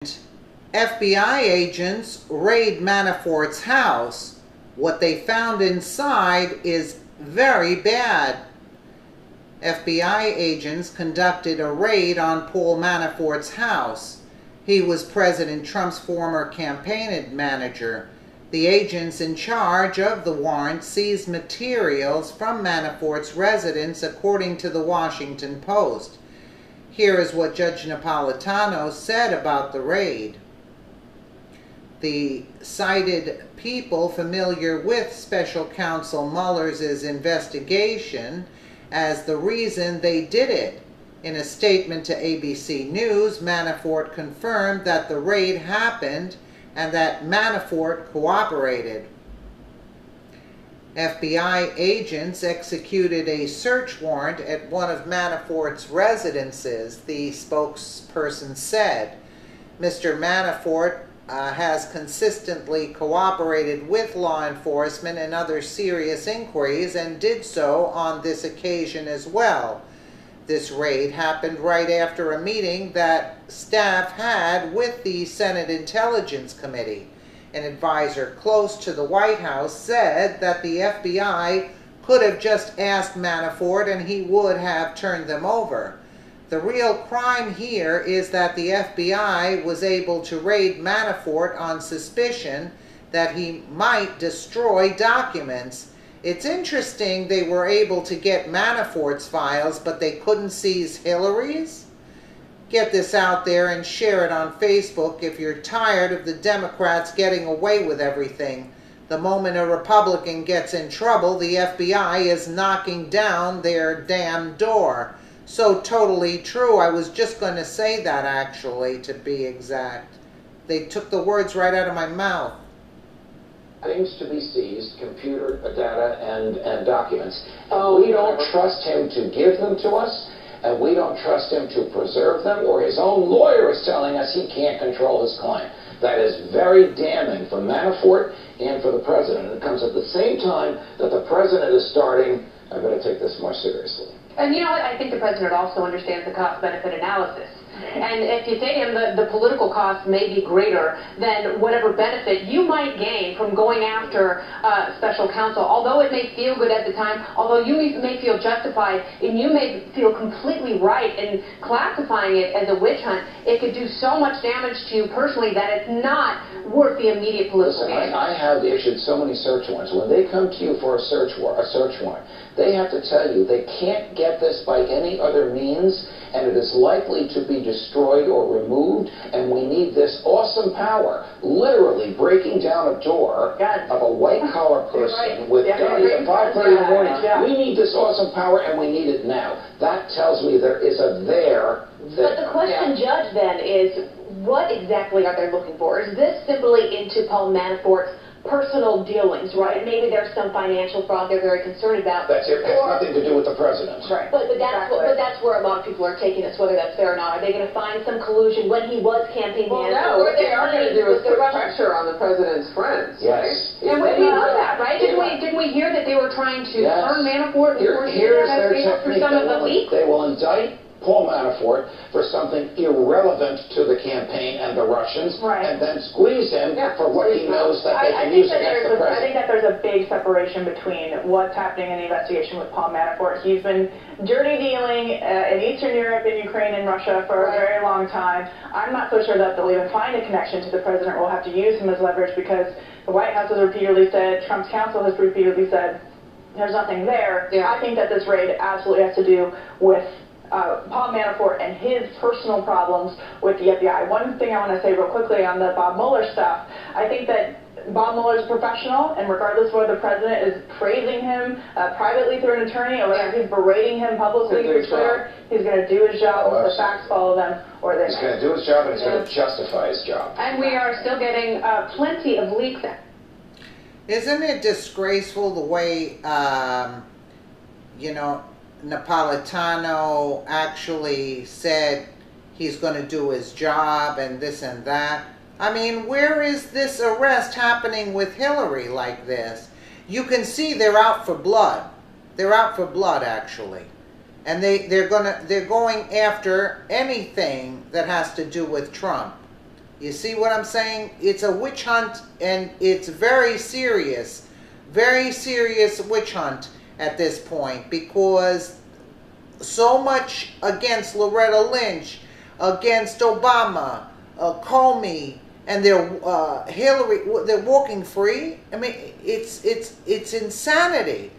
FBI agents raid Manafort's house. What they found inside is very bad. FBI agents conducted a raid on Paul Manafort's house. He was President Trump's former campaign manager. The agents in charge of the warrant seized materials from Manafort's residence, according to the Washington Post. Here is what Judge Napolitano said about the raid. The cited people familiar with Special Counsel Mueller's investigation as the reason they did it. In a statement to ABC News, Manafort confirmed that the raid happened and that Manafort cooperated. FBI agents executed a search warrant at one of Manafort's residences, the spokesperson said. Mr. Manafort has consistently cooperated with law enforcement in other serious inquiries and did so on this occasion as well. This raid happened right after a meeting that staff had with the Senate Intelligence Committee. An advisor close to the White House said that the FBI could have just asked Manafort and he would have turned them over. The real crime here is that the FBI was able to raid Manafort on suspicion that he might destroy documents. It's interesting they were able to get Manafort's files, but they couldn't seize Hillary's? Get this out there and share it on Facebook if you're tired of the Democrats getting away with everything. The moment a Republican gets in trouble, the FBI is knocking down their damn door. So totally true. I was just going to say that, actually, to be exact. They took the words right out of my mouth. Things to be seized, computer data and documents. We don't trust him to give them to us, and we don't trust him to preserve them, or his own lawyer is telling us he can't control his client. That is very damning for Manafort and for the president. And it comes at the same time that the president is starting, I better take this more seriously. And you know what, I think the president also understands the cost-benefit analysis. And if you say to him the political cost may be greater than whatever benefit you might gain from going after special counsel, although it may feel good at the time, although you may feel justified, and you may feel completely right in classifying it as a witch hunt, it could do so much damage to you personally that it's not worth the immediate political gain. I have issued so many search warrants. When they come to you for a search warrant, they have to tell you they can't get this by any other means, and it is likely to be destroyed or removed, and we need this awesome power, literally breaking down a door of a white-collar person with at 5:30 in the morning. We need this awesome power, and we need it now. That tells me there is a there. But the question, Judge, then, is what exactly are they looking for? Is this simply into Paul Manafort's personal dealings, right? Maybe there's some financial fraud they're very concerned about. That's it. It has nothing to do with the president. Right. But that's where a lot of people are taking this, whether that's fair or not. Are they going to find some collusion when he was campaign manager? No, what they are going to do is put pressure on the president's friends. Yes. Right? And we know that, right? Didn't we hear that they were trying to turn Manafort before he for some of the leaks? They will indict Paul Manafort for something irrelevant to the campaign and the Russians, and then squeeze him for what he knows that they can use against the president. I think that there's a big separation between what's happening in the investigation with Paul Manafort. He's been dirty dealing in Eastern Europe, in Ukraine, and Russia for a very long time. I'm not so sure that they'll even find a connection to the president. We'll have to use him as leverage because the White House has repeatedly said, Trump's counsel has repeatedly said, there's nothing there. I think that this raid absolutely has to do with Paul Manafort and his personal problems with the FBI. One thing I want to say real quickly on the Bob Mueller stuff, I think that Bob Mueller is a professional, and regardless of whether the president is praising him privately through an attorney or whether he's berating him publicly through Twitter, he's going to do his job. The facts follow them, or they He's going to do his job, and he's going to justify his job. And we are still getting plenty of leaks. Isn't it disgraceful the way, Napolitano actually said he's going to do his job and this and that? I mean, where is this arrest happening with Hillary like this? You can see they're out for blood. They're out for blood, actually. And they're going after anything that has to do with Trump. You see what I'm saying? It's a witch hunt, and it's very serious witch hunt at this point, because so much against Loretta Lynch, against Obama, Comey, and they're Hillary. They're walking free. I mean, it's insanity.